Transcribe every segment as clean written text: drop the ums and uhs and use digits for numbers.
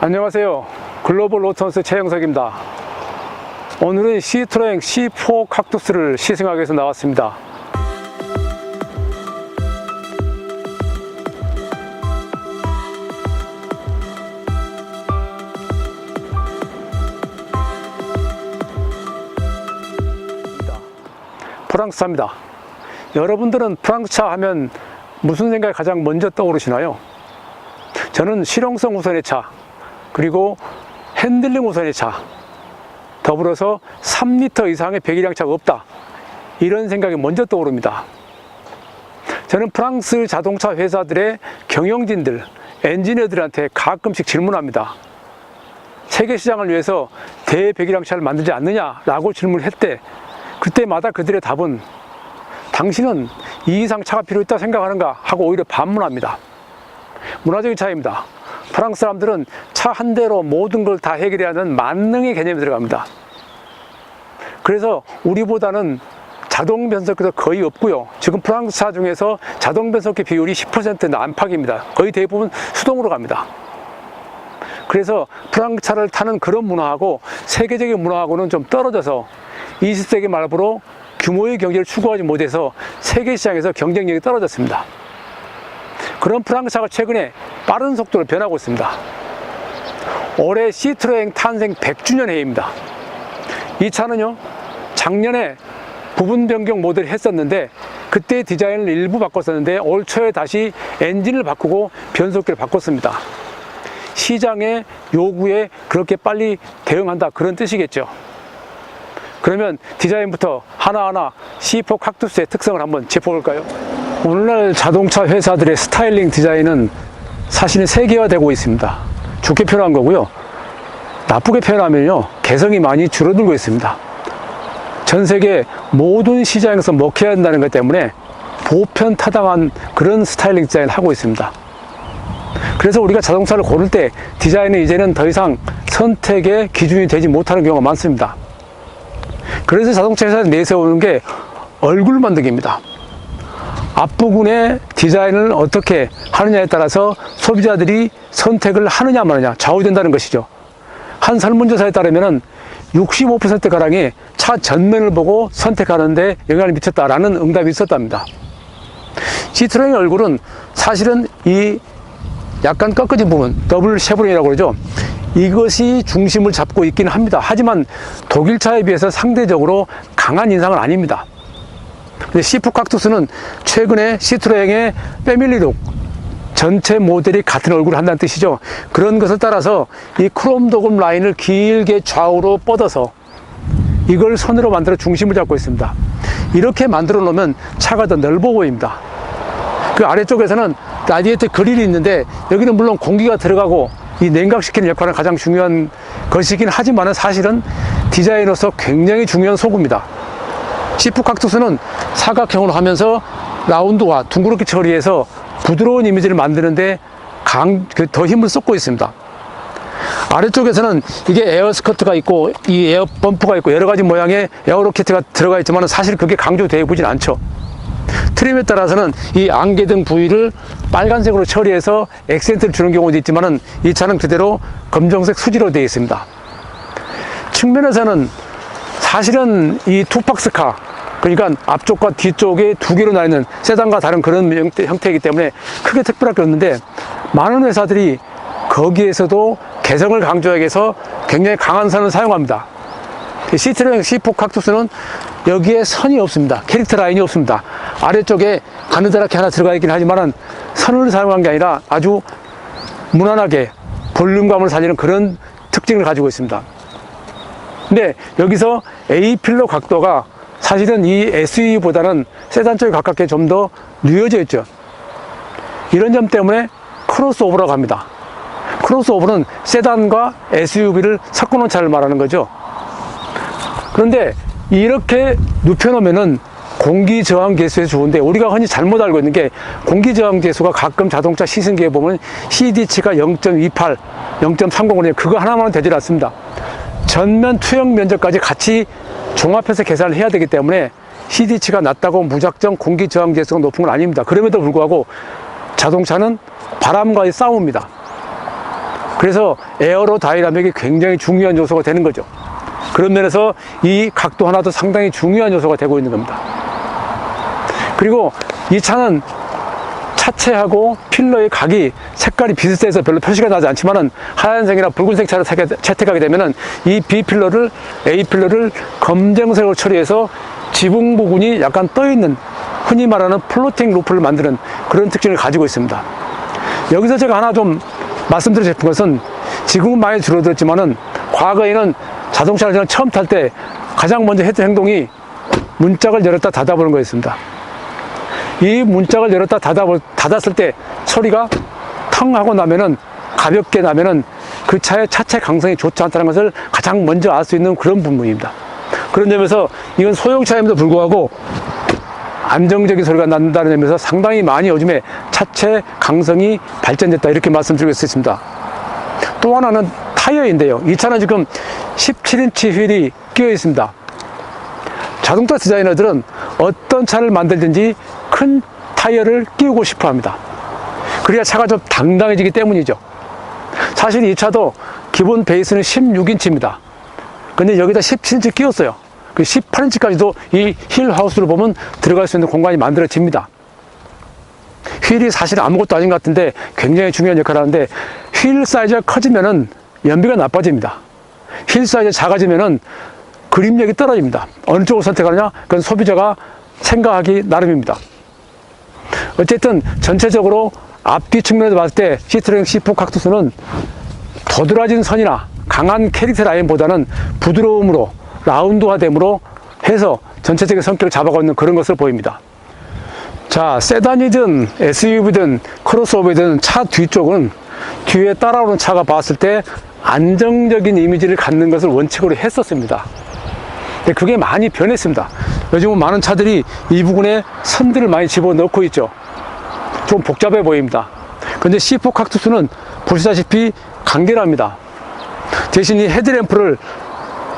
안녕하세요. 글로벌 오토너스 최영석입니다. 오늘은 시트로엥 C4 칵투스를 시승하기 위해서 나왔습니다. 프랑스차입니다. 여러분들은 프랑스차 하면 무슨 생각이 가장 먼저 떠오르시나요? 저는 실용성 우선의 차, 그리고 핸들링 우선의 차, 더불어서 3리터 이상의 배기량 차가 없다, 이런 생각이 먼저 떠오릅니다. 저는 프랑스 자동차 회사들의 경영진들, 엔지니어들한테 가끔씩 질문합니다. 세계 시장을 위해서 대배기량 차를 만들지 않느냐라고 질문을 했대, 그때마다 그들의 답은 당신은 이 이상 차가 필요 있다 생각하는가 하고 오히려 반문합니다. 문화적인 차이입니다. 프랑스 사람들은 차 한 대로 모든 걸 다 해결해야 하는 만능의 개념이 들어갑니다. 그래서 우리보다는 자동 변속기도 거의 없고요. 지금 프랑스 차 중에서 자동 변속기 비율이 10% 안팎입니다. 거의 대부분 수동으로 갑니다. 그래서 프랑스 차를 타는 그런 문화하고 세계적인 문화하고는 좀 떨어져서 20세기 말부로 규모의 경제를 추구하지 못해서 세계 시장에서 경쟁력이 떨어졌습니다. 그런 프랑스차가 최근에 빠른 속도로 변하고 있습니다. 올해 시트로엥 탄생 100주년 해입니다. 이 차는요, 작년에 부분 변경 모델을 했었는데 그때 디자인을 일부 바꿨었는데 올 초에 다시 엔진을 바꾸고 변속기를 바꿨습니다. 시장의 요구에 그렇게 빨리 대응한다, 그런 뜻이겠죠. 그러면 디자인부터 하나하나 C4 칵투스의 특성을 한번 짚어볼까요? 오늘날 자동차 회사들의 스타일링 디자인은 사실은 세계화되고 있습니다. 좋게 표현한 거고요. 나쁘게 표현하면요, 개성이 많이 줄어들고 있습니다. 전 세계 모든 시장에서 먹혀야 한다는 것 때문에 보편타당한 그런 스타일링 디자인을 하고 있습니다. 그래서 우리가 자동차를 고를 때 디자인은 이제는 더 이상 선택의 기준이 되지 못하는 경우가 많습니다. 그래서 자동차 회사에서 내세우는 게 얼굴 만들기입니다. 앞부분의 디자인을 어떻게 하느냐에 따라서 소비자들이 선택을 하느냐 마느냐 좌우된다는 것이죠. 한 설문조사에 따르면 65%가량이 차 전면을 보고 선택하는데 영향을 미쳤다라는 응답이 있었답니다. 시트로엥의 얼굴은 사실은 이 약간 꺾어진 부분, 더블 쉐브론이라고 그러죠. 이것이 중심을 잡고 있긴 합니다. 하지만 독일차에 비해서 상대적으로 강한 인상은 아닙니다. 근데 C4 칵투스는 최근에 시트로엥의 패밀리룩, 전체 모델이 같은 얼굴을 한다는 뜻이죠. 그런 것을 따라서 이 크롬 도금 라인을 길게 좌우로 뻗어서 이걸 선으로 만들어 중심을 잡고 있습니다. 이렇게 만들어 놓으면 차가 더 넓어 보입니다. 그 아래쪽에서는 라디에이터 그릴이 있는데 여기는 물론 공기가 들어가고 이 냉각시키는 역할은 가장 중요한 것이긴 하지만 사실은 디자인으로서 굉장히 중요한 소구입니다. C4 칵투스는 사각형으로 하면서 라운드와 둥그렇게 처리해서 부드러운 이미지를 만드는데 더 힘을 쏟고 있습니다. 아래쪽에서는 이게 에어 스커트가 있고 이 에어 범프가 있고 여러 가지 모양의 에어 로켓가 들어가 있지만 사실 그게 강조되어 보진 않죠. 트림에 따라서는 이 안개등 부위를 빨간색으로 처리해서 액센트를 주는 경우도 있지만 이 차는 그대로 검정색 수지로 되어 있습니다. 측면에서는 사실은 이 투박스카, 그러니까 앞쪽과 뒤쪽에 두 개로 나뉘는 세단과 다른 그런 형태이기 때문에 크게 특별할 게 없는데 많은 회사들이 거기에서도 개성을 강조하기 위해서 굉장히 강한 선을 사용합니다. 시트로엥 C4 칵투스는 여기에 선이 없습니다. 캐릭터 라인이 없습니다. 아래쪽에 가느다랗게 하나 들어가 있긴 하지만 선을 사용한 게 아니라 아주 무난하게 볼륨감을 살리는 그런 특징을 가지고 있습니다. 근데 여기서 A필러 각도가 사실은 이 SUV보다는 세단 쪽에 가깝게 좀 더 뉘어져 있죠. 이런 점 때문에 크로스오버라고 합니다. 크로스오버는 세단과 SUV를 섞어놓은 차를 말하는 거죠. 그런데 이렇게 눕혀놓으면은 공기저항 계수에 좋은데 우리가 흔히 잘못 알고 있는 게 공기저항 계수가 가끔 자동차 시승기에 보면 CD치가 0.28, 0.30, 그거 하나만 되질 않습니다. 전면 투영 면적까지 같이 종합해서 계산을 해야 되기 때문에 CD치가 낮다고 무작정 공기 저항 계수가 높은 건 아닙니다. 그럼에도 불구하고 자동차는 바람과의 싸움입니다. 그래서 에어로다이나믹이 굉장히 중요한 요소가 되는 거죠. 그런 면에서 이 각도 하나도 상당히 중요한 요소가 되고 있는 겁니다. 그리고 이 차는 차체하고 필러의 각이 색깔이 비슷해서 별로 표시가 나지 않지만은 하얀색이나 붉은색 차를 채택하게 되면은 이 B필러를, A필러를 검정색으로 처리해서 지붕 부분이 약간 떠있는, 흔히 말하는 플로팅 루프를 만드는 그런 특징을 가지고 있습니다. 여기서 제가 하나 좀 말씀드리고 싶은 것은, 지금은 많이 줄어들었지만은 과거에는 자동차를 저는 처음 탈 때 가장 먼저 했던 행동이 문짝을 열었다 닫아보는 거였습니다. 이 문짝을 열었다 닫았을 때 소리가 텅 하고 나면은, 가볍게 나면은 그 차의 차체 강성이 좋지 않다는 것을 가장 먼저 알 수 있는 그런 부분입니다. 그런 점에서 이건 소형차임에도 불구하고 안정적인 소리가 난다는 점에서 상당히 많이 요즘에 차체 강성이 발전됐다, 이렇게 말씀드릴 수 있습니다. 또 하나는 타이어인데요. 이 차는 지금 17인치 휠이 끼어 있습니다. 자동차 디자이너들은 어떤 차를 만들든지 큰 타이어를 끼우고 싶어 합니다. 그래야 차가 좀 당당해지기 때문이죠. 사실 이 차도 기본 베이스는 16인치입니다. 근데 여기다 17인치 끼웠어요. 그 18인치까지도 이 힐 하우스를 보면 들어갈 수 있는 공간이 만들어집니다. 휠이 사실 아무것도 아닌 것 같은데 굉장히 중요한 역할을 하는데, 휠 사이즈가 커지면은 연비가 나빠집니다. 휠 사이즈가 작아지면은 그립력이 떨어집니다. 어느 쪽을 선택하느냐? 그건 소비자가 생각하기 나름입니다. 어쨌든 전체적으로 앞뒤 측면에서 봤을 때 시트로행 C4 kaktus는 도드라진 선이나 강한 캐릭터 라인보다는 부드러움으로, 라운드화됨으로 해서 전체적인 성격을 잡아가고 있는 그런 것을 보입니다. 자, 세단이든 SUV든 크로스오버든 차 뒤쪽은 뒤에 따라오는 차가 봤을 때 안정적인 이미지를 갖는 것을 원칙으로 했었습니다. 근데 그게 많이 변했습니다. 요즘은 많은 차들이 이 부분에 선들을 많이 집어넣고 있죠. 좀 복잡해 보입니다. 그런데 C4 kaktus는 보시다시피 간결합니다. 대신 이 헤드램프를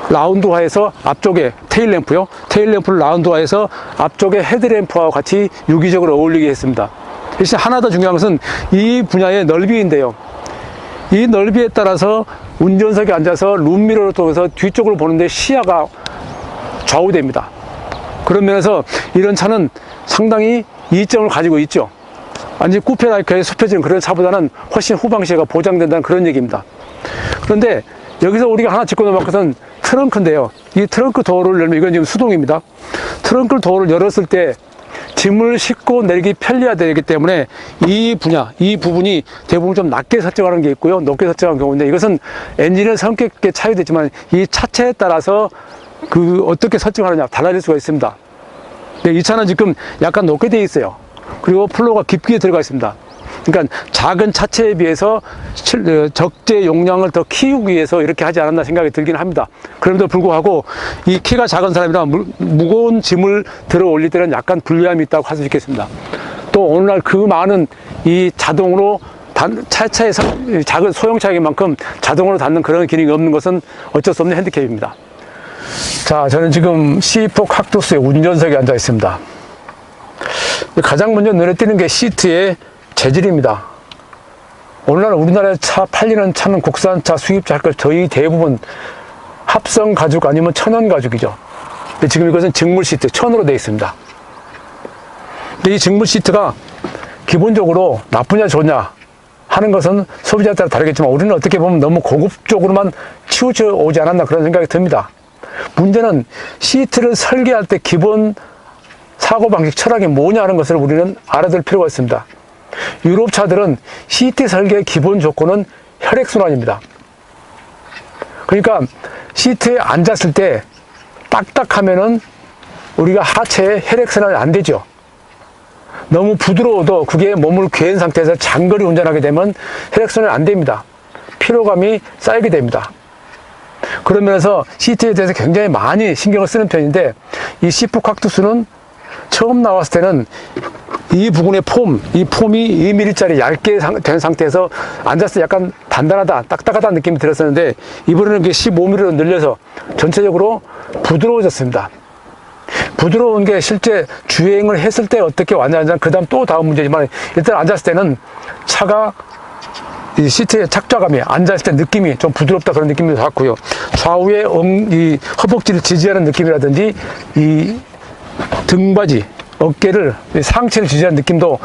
라운드화해서 앞쪽에 테일램프를 라운드화해서 앞쪽에 헤드램프와 같이 유기적으로 어울리게 했습니다. 대신 하나 더 중요한 것은 이 분야의 넓이인데요. 이 넓이에 따라서 운전석에 앉아서 룸미러를 통해서 뒤쪽을 보는데 시야가 좌우됩니다. 그런 면에서 이런 차는 상당히 이점을 가지고 있죠. 완전히 쿠페라이크에 숲혀지는 그런 차보다는 훨씬 후방 시야가 보장된다는 그런 얘기입니다. 그런데 여기서 우리가 하나 짚고 넘어갈 것은 트렁크인데요. 이 트렁크 도어를 열면, 이건 지금 수동입니다. 트렁크 도어를 열었을 때 짐을 싣고 내리기 편리해야 되기 때문에 이 분야, 이 부분이 대부분 좀 낮게 설정하는 게 있고요, 높게 설정하는 경우인데, 이것은 엔진의 성격에 차이도 있지만 이 차체에 따라서 그 어떻게 설정하느냐 달라질 수가 있습니다. 이 차는 지금 약간 높게 되어 있어요. 그리고 플로어가 깊게 들어가 있습니다. 그러니까 작은 차체에 비해서 적재 용량을 더 키우기 위해서 이렇게 하지 않았나 생각이 들긴 합니다. 그럼에도 불구하고 이 키가 작은 사람이라 무거운 짐을 들어 올릴 때는 약간 불리함이 있다고 할 수 있겠습니다. 또 오늘날 그 많은 이 자동으로 차체에서 작은 소형차인 만큼 자동으로 닫는 그런 기능이 없는 것은 어쩔 수 없는 핸디캡입니다. 자, 저는 지금 C4 kaktus의 운전석에 앉아 있습니다. 가장 먼저 눈에 띄는 게 시트의 재질입니다. 오늘날 우리나라에 차 팔리는 차는 국산차, 수입차, 거의 대부분 합성 가죽 아니면 천연 가죽이죠. 근데 지금 이것은 직물 시트, 천으로 되어 있습니다. 근데 이 직물 시트가 기본적으로 나쁘냐 좋냐 하는 것은 소비자에 따라 다르겠지만, 우리는 어떻게 보면 너무 고급적으로만 치우쳐 오지 않았나 그런 생각이 듭니다. 문제는 시트를 설계할 때 기본 사고방식 철학이 뭐냐 하는 것을 우리는 알아둘 필요가 있습니다. 유럽 차들은 시트 설계의 기본 조건은 혈액순환입니다. 그러니까 시트에 앉았을 때 딱딱하면은 우리가 하체에 혈액순환이 안 되죠. 너무 부드러워도 그게 몸을 괴한 상태에서 장거리 운전하게 되면 혈액순환이 안 됩니다. 피로감이 쌓이게 됩니다. 그러면서 시트에 대해서 굉장히 많이 신경을 쓰는 편인데, 이 C4 kaktus는 처음 나왔을 때는 이 부분의 이 폼이 2mm짜리 얇게 된 상태에서 앉았을 때 약간 단단하다, 딱딱하다는 느낌이 들었었는데, 이번에는 그게 15mm로 늘려서 전체적으로 부드러워졌습니다. 부드러운 게 실제 주행을 했을 때 어떻게 왔냐, 그 다음 문제지만, 일단 앉았을 때는 차가 이 시트의 착좌감이, 앉아있을 때 느낌이 좀 부드럽다 그런 느낌도 받고요. 좌우에 이 허벅지를 지지하는 느낌이라든지 이 등받이, 어깨를, 상체를 지지하는 느낌도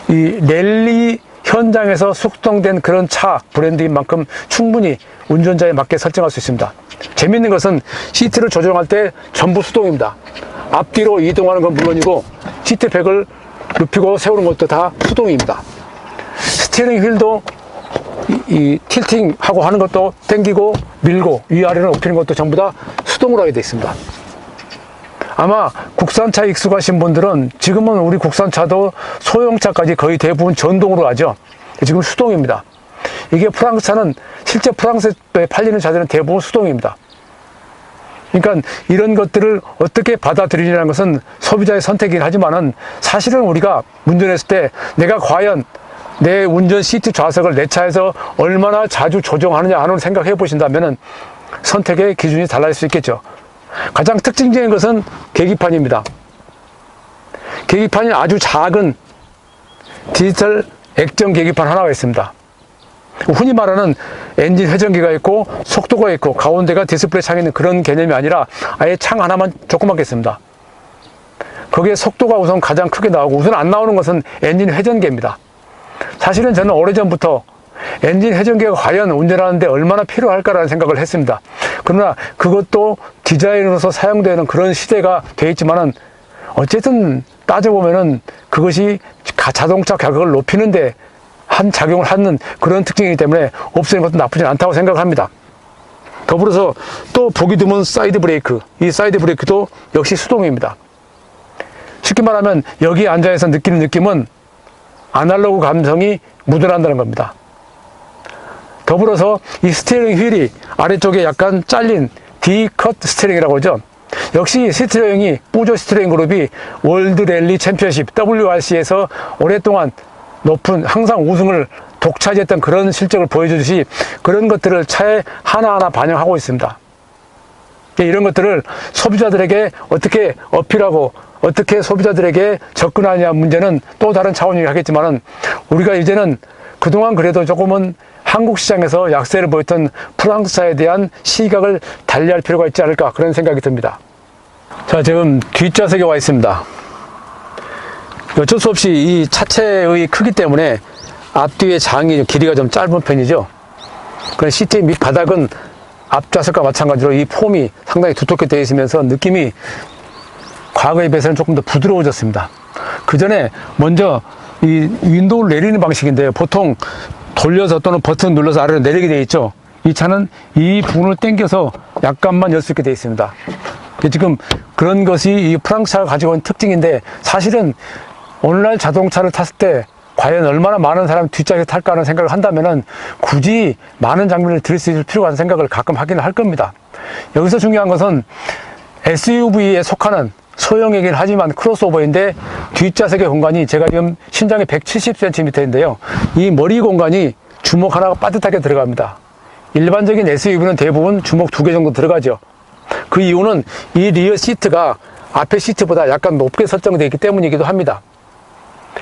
이 랠리 현장에서 숙성된 그런 차 브랜드인 만큼 충분히 운전자에 맞게 설정할 수 있습니다. 재밌는 것은 시트를 조정할 때 전부 수동입니다. 앞뒤로 이동하는 건 물론이고 시트백을 눕히고 세우는 것도 다 수동입니다. 스티어링 휠도 이 틸팅하고 하는 것도 당기고 밀고 위아래로 높이는 것도 전부 다 수동으로 하게 되어 있습니다. 아마 국산차 익숙하신 분들은 지금은 우리 국산차도 소형차까지 거의 대부분 전동으로 하죠. 지금 수동입니다. 이게 프랑스차는 실제 프랑스에 팔리는 차들은 대부분 수동입니다. 그러니까 이런 것들을 어떻게 받아들이냐는 것은 소비자의 선택이긴 하지만은 사실은 우리가 운전했을 때 내가 과연 내 운전 시트 좌석을 내 차에서 얼마나 자주 조정하느냐 하는 생각해 보신다면은 선택의 기준이 달라질 수 있겠죠. 가장 특징적인 것은 계기판입니다. 계기판이 아주 작은 디지털 액정 계기판 하나가 있습니다. 흔히 말하는 엔진 회전기가 있고 속도가 있고 가운데가 디스플레이 창이 있는 그런 개념이 아니라 아예 창 하나만 조그맣게 있습니다. 거기에 속도가 우선 가장 크게 나오고 우선 안 나오는 것은 엔진 회전기입니다. 사실은 저는 오래전부터 엔진 회전기가 과연 운전하는데 얼마나 필요할까라는 생각을 했습니다. 그러나 그것도 디자인으로서 사용되는 그런 시대가 되어 있지만은 어쨌든 따져보면은 그것이 자동차 가격을 높이는데 한 작용을 하는 그런 특징이기 때문에 없애는 것도 나쁘진 않다고 생각합니다. 더불어서 또 보기 드문 사이드 브레이크, 이 사이드 브레이크도 역시 수동입니다. 쉽게 말하면 여기 앉아서 느끼는 느낌은 아날로그 감성이 묻어난다는 겁니다. 더불어서 이 스티어링 휠이 아래쪽에 약간 잘린 D-컷 스티어링이라고 하죠. 역시 스티어링이 뿌조 스티어링 그룹이 월드 랠리 챔피언십 WRC에서 오랫동안 높은 항상 우승을 독차지했던 그런 실적을 보여주듯이 그런 것들을 차에 하나하나 반영하고 있습니다. 이런 것들을 소비자들에게 어떻게 어필하고 어떻게 소비자들에게 접근하냐 문제는 또 다른 차원이긴 하겠지만은 우리가 이제는 그동안 그래도 조금은 한국 시장에서 약세를 보였던 프랑스차에 대한 시각을 달리할 필요가 있지 않을까 그런 생각이 듭니다. 자, 지금 뒷좌석에 와 있습니다. 어쩔 수 없이 이 차체의 크기 때문에 앞뒤의 장이 길이가 좀 짧은 편이죠. 그런 시트의 밑바닥은 앞좌석과 마찬가지로 이 폼이 상당히 두텁게 되어 있으면서 느낌이 과거에 비해서는 조금 더 부드러워졌습니다. 그 전에 먼저 이 윈도우를 내리는 방식인데요. 보통 돌려서 또는 버튼 눌러서 아래로 내리게 되어 있죠. 이 차는 이 부분을 당겨서 약간만 열 수 있게 되어 있습니다. 지금 그런 것이 이 프랑스차가 가지고 있는 특징인데 사실은 오늘날 자동차를 탔을 때 과연 얼마나 많은 사람이 뒷좌석에 탈까 하는 생각을 한다면은 굳이 많은 장비를 들일 수 있을 필요가 없는 생각을 가끔 하기는 할 겁니다. 여기서 중요한 것은 SUV에 속하는 소형이긴 하지만 크로스오버인데 뒷좌석의 공간이 제가 지금 신장이 170cm인데요. 이 머리 공간이 주먹 하나가 빠듯하게 들어갑니다. 일반적인 SUV는 대부분 주먹 2개 정도 들어가죠. 그 이유는 이 리어 시트가 앞에 시트보다 약간 높게 설정되어 있기 때문이기도 합니다.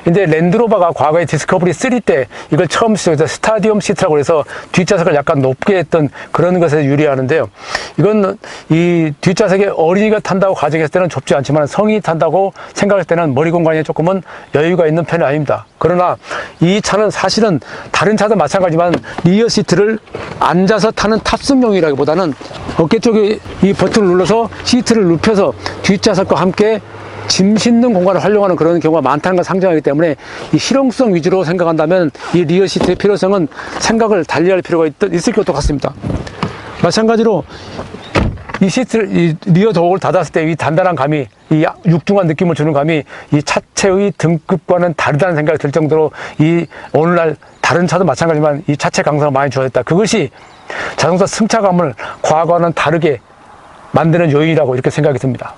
근데 랜드로버가 과거에 디스커버리 3 때 이걸 처음 시작해서 스타디움 시트라고 해서 뒷좌석을 약간 높게 했던 그런 것에 유리하는데요. 이건 이 뒷좌석에 어린이가 탄다고 가정했을 때는 좁지 않지만 성인이 탄다고 생각할 때는 머리 공간이 조금은 여유가 있는 편이 아닙니다. 그러나 이 차는 사실은 다른 차도 마찬가지지만 리어 시트를 앉아서 타는 탑승용이라기보다는 어깨 쪽에 이 버튼을 눌러서 시트를 눕혀서 뒷좌석과 함께 짐 싣는 공간을 활용하는 그런 경우가 많다는 걸 상징하기 때문에 이 실용성 위주로 생각한다면 이 리어 시트의 필요성은 생각을 달리할 필요가 있을 것도 같습니다. 마찬가지로 이 시트를, 이 리어 도어를 닫았을 때 이 단단한 감이, 이 육중한 느낌을 주는 감이 이 차체의 등급과는 다르다는 생각이 들 정도로 이 오늘날 다른 차도 마찬가지지만 이 차체 강성을 많이 주어졌다. 그것이 자동차 승차감을 과거와는 다르게 만드는 요인이라고 이렇게 생각이 듭니다.